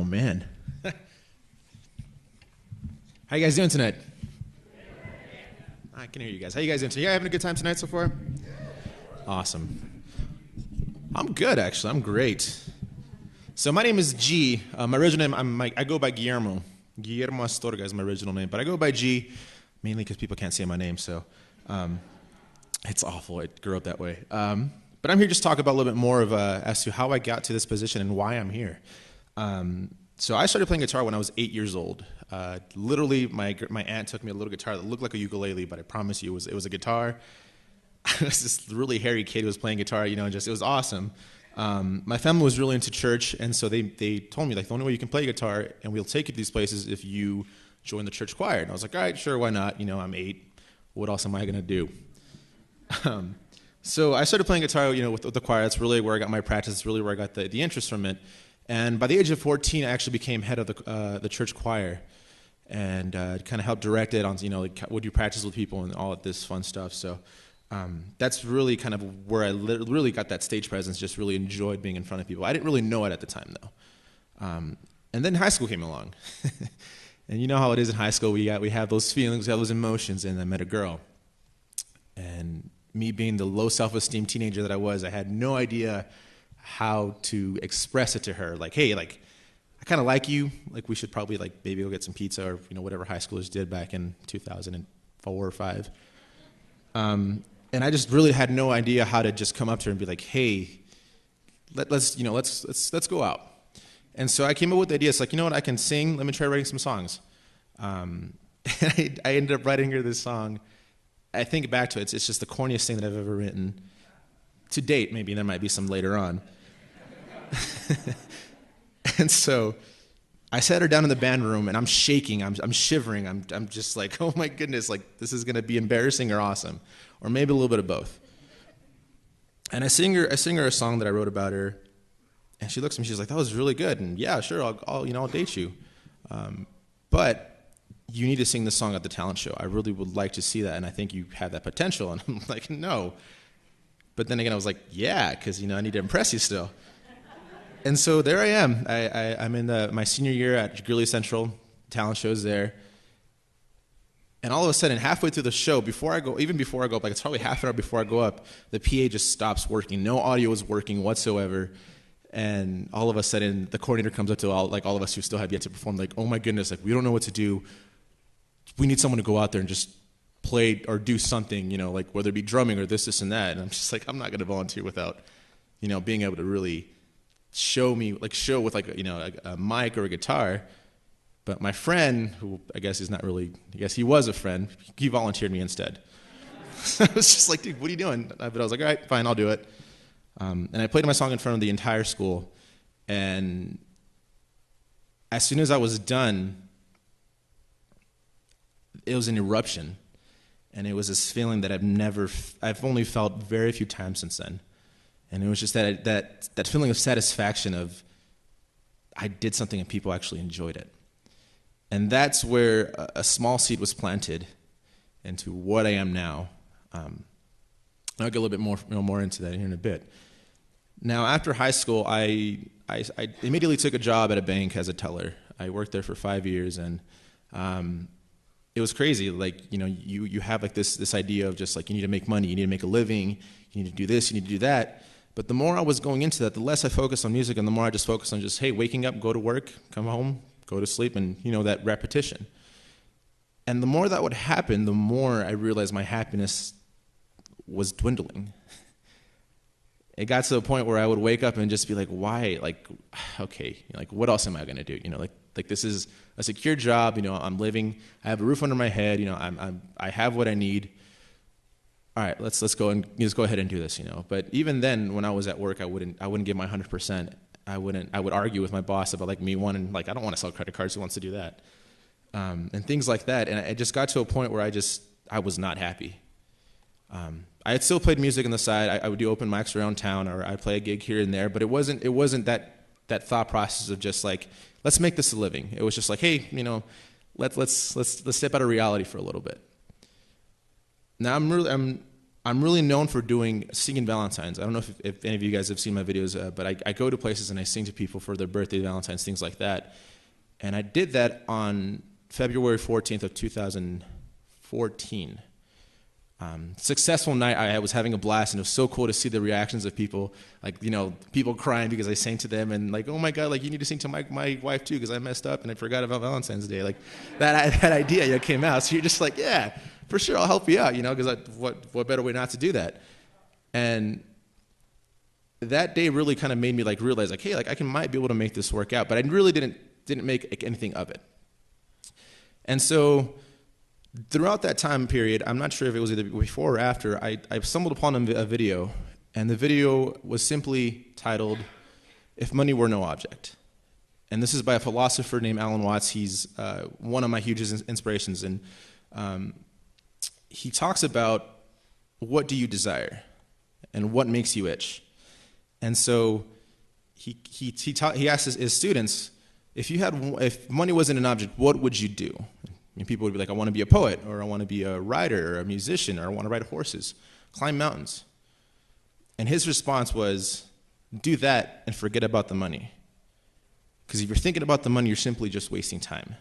man. How you guys doing tonight? I can hear you guys. How you guys doing tonight? You guys having a good time tonight so far? Awesome. I'm good, actually. I'm great. So my name is G. My original name, I go by Guillermo. Guillermo Astorga is my original name, but I go by G mainly because people can't say my name, so it's awful. I grew up that way. But I'm here just to talk about a little bit more of as to how I got to this position and why I'm here. So I started playing guitar when I was 8 years old. Literally, my aunt took me a little guitar that looked like a ukulele, but I promise you it was a guitar. I was this really hairy kid who was playing guitar, it was awesome. My family was really into church, and so they told me, like, the only way you can play guitar and we'll take you to these places if you join the church choir. And I was like, all right, sure, why not? I'm 8. What else am I going to do? So I started playing guitar, with the choir. That's really where I got my practice. It's really where I got the interest from it. And by the age of 14, I actually became head of the church choir, and kind of helped direct it on, would you practice with people and all of this fun stuff. So that's really kind of where I really got that stage presence. Just really enjoyed being in front of people. I didn't really know it at the time, though. And then high school came along, and you know how it is in high school. We have those feelings, we have those emotions, and I met a girl, and me being the low self-esteem teenager that I was, I had no idea how to express it to her. Like, hey, like, I kind of like you. Like, we should probably, like, maybe go get some pizza or, whatever high schoolers did back in 2004 or 5. And I just really had no idea how to just come up to her and be like, hey, let's go out. And so I came up with the idea. It's like, you know what, I can sing. Let me try writing some songs. And I ended up writing her this song. I think back to it, it's just the corniest thing that I've ever written. To date, maybe there might be some later on. And so I sat her down in the band room, and I'm shaking, I'm shivering, I'm just like, oh my goodness, like, this is going to be embarrassing or awesome, or maybe a little bit of both. And I sing her a song that I wrote about her, and she looks at me, she's like, that was really good, and yeah, sure, I'll date you, but you need to sing this song at the talent show. I really would like to see that, and I think you have that potential. And I'm like, no. But then again, I was like, yeah, because, I need to impress you still. And so there I am. I'm in my senior year at Greeley Central, talent show's there. And all of a sudden, halfway through the show, before I go up, like it's probably half an hour before I go up, the PA just stops working. No audio is working whatsoever. And all of a sudden, the coordinator comes up to all of us who still have yet to perform, like, oh my goodness, like, we don't know what to do. We need someone to go out there and just play or do something, like whether it be drumming or this and that. And I'm just like, I'm not going to volunteer without, being able to really show with a mic or a guitar. But my friend, who I guess he was a friend, he volunteered me instead. So I was just like, dude, what are you doing? But I was like, all right, fine, I'll do it. And I played my song in front of the entire school. And as soon as I was done, it was an eruption, and it was this feeling that I've only felt very few times since then. And it was just that feeling of satisfaction of I did something and people actually enjoyed it. And that's where a small seed was planted into what I am now. I'll get a little bit more into that here in a bit. Now, after high school, I immediately took a job at a bank as a teller. I worked there for 5 years, and it was crazy. Like, you have like this idea of just like, you need to make money, you need to make a living, you need to do this, you need to do that. But the more I was going into that, the less I focused on music, and the more I just focused on just, hey, waking up, go to work, come home, go to sleep, and that repetition. And the more that would happen, the more I realized my happiness was dwindling. It got to the point where I would wake up and just be like, why? Like, okay, like, what else am I going to do? Like this is a secure job. I'm living. I have a roof under my head. I have what I need. All right, let's go and just go ahead and do this. But even then, when I was at work, I wouldn't give my 100%. I would argue with my boss about like me wanting, like, I don't want to sell credit cards. Who wants to do that? And things like that. And it just got to a point where I was not happy. I had still played music on the side. I would do open mics around town, or I'd play a gig here and there. But it wasn't that thought process of just like, let's make this a living. It was just like, hey, let's step out of reality for a little bit. Now I'm I'm really known for singing Valentines. I don't know if any of you guys have seen my videos, but I go to places and I sing to people for their birthday, Valentines, things like that. And I did that on February 14th of 2014. Successful night. I was having a blast, and it was so cool to see the reactions of people, like, people crying because I sang to them, and like, oh my God, like, you need to sing to my wife too, because I messed up and I forgot about Valentine's Day. Like, that idea came out. So you're just like, yeah, for sure, I'll help you out, because what better way not to do that? And that day really kind of made me like realize, like, hey, like, might be able to make this work out, but I really didn't make anything of it. And so throughout that time period, I'm not sure if it was either before or after, I stumbled upon a video, and the video was simply titled, "If Money Were No Object." And this is by a philosopher named Alan Watts. He's one of my hugest inspirations, and he talks about, what do you desire and what makes you itch? And so he asked his students, if money wasn't an object, what would you do? And people would be like, I want to be a poet, or I want to be a writer, or a musician, or I want to ride horses, climb mountains. And his response was, do that and forget about the money. Because if you're thinking about the money, you're simply just wasting time.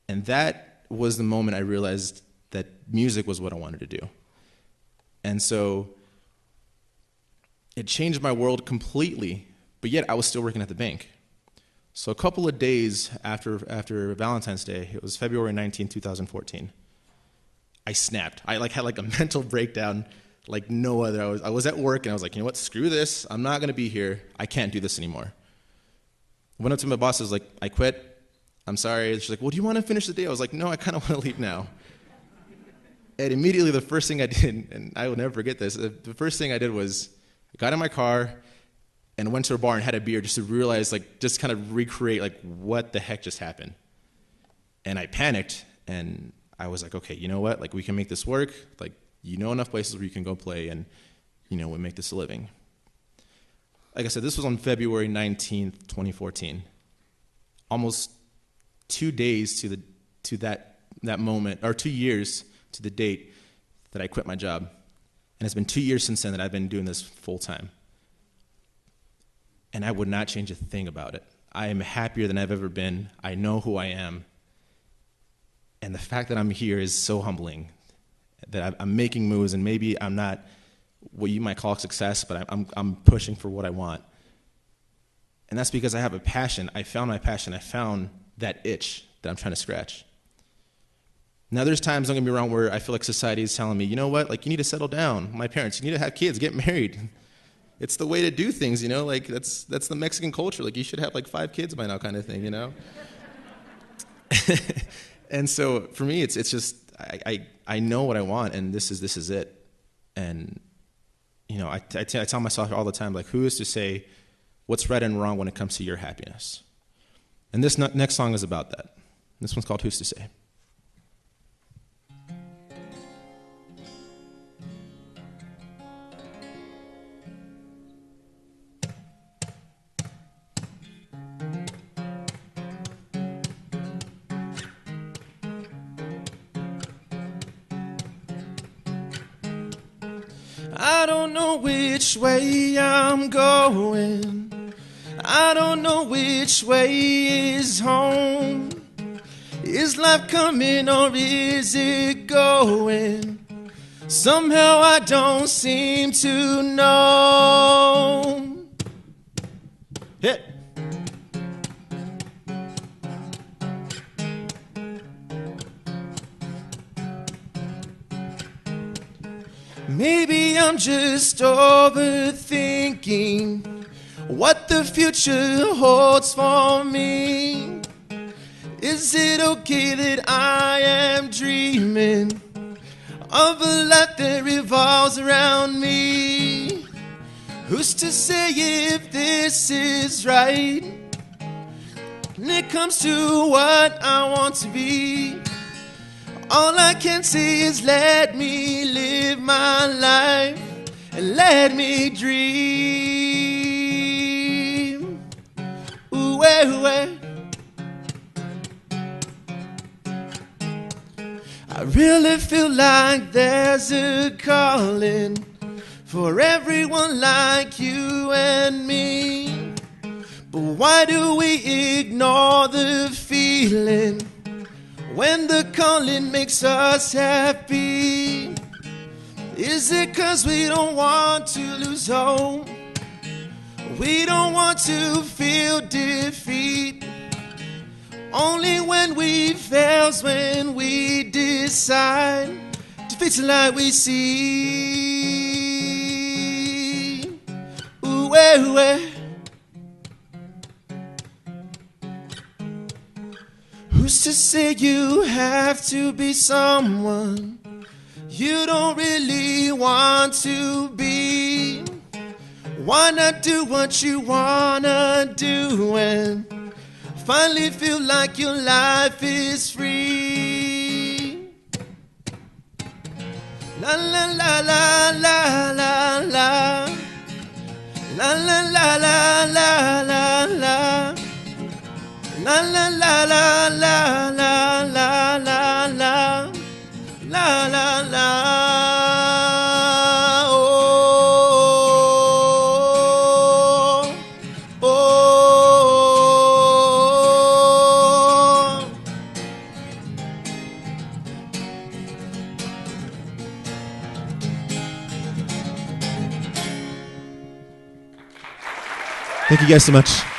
And that was the moment I realized that music was what I wanted to do. And so it changed my world completely, but yet I was still working at the bank. So a couple of days after Valentine's Day, it was February 19, 2014, I snapped. I had a mental breakdown like no other. I was at work, and I was like, you know what, screw this. I'm not going to be here. I can't do this anymore. I went up to my boss. I was like, I quit. I'm sorry. She's like, well, do you want to finish the day? I was like, no, I kind of want to leave now. And immediately the first thing I did, and I will never forget this, the first thing I did was I got in my car and went to a bar and had a beer just to realize, just kind of recreate, what the heck just happened. And I panicked, and I was like, okay, you know what? We can make this work. Enough places where you can go play, and, we make this a living. Like I said, this was on February 19th, 2014. Almost 2 days to that moment, or 2 years to the date that I quit my job. And it's been 2 years since then that I've been doing this full time. And I would not change a thing about it. I am happier than I've ever been. I know who I am. And the fact that I'm here is so humbling, that I'm making moves, and maybe I'm not what you might call success, but I'm pushing for what I want. And that's because I have a passion. I found my passion. I found that itch that I'm trying to scratch. Now, there's times, don't get me wrong, where I feel like society is telling me, you know what, you need to settle down. My parents, you need to have kids, get married. It's the way to do things, that's the Mexican culture. You should have 5 kids by now, kind of thing, And so for me, it's just I know what I want, and this is it. And I tell myself all the time, who is to say what's right and wrong when it comes to your happiness? And this next song is about that. This one's called "Who's to Say." I don't know which way I'm going. I don't know which way is home. Is life coming or is it going? Somehow I don't seem to know. Hit. Maybe I'm just overthinking what the future holds for me. Is it okay that I am dreaming of a life that revolves around me? Who's to say if this is right when it comes to what I want to be? All I can say is let me live my life and let me dream. Ooh, I really feel like there's a calling for everyone like you and me. But why do we ignore the feeling when the calling makes us happy? Is it 'cause we don't want to lose hope? We don't want to feel defeat. Only when we fail's when we decide defeat's the light we see. Ooh, ooh, ooh. Who's to say you have to be someone you don't really want to be? Why not do what you wanna do and finally feel like your life is free? La la la la la la la. La la la la la la la. La la la la la la la la la. La la la. Thank you guys so much.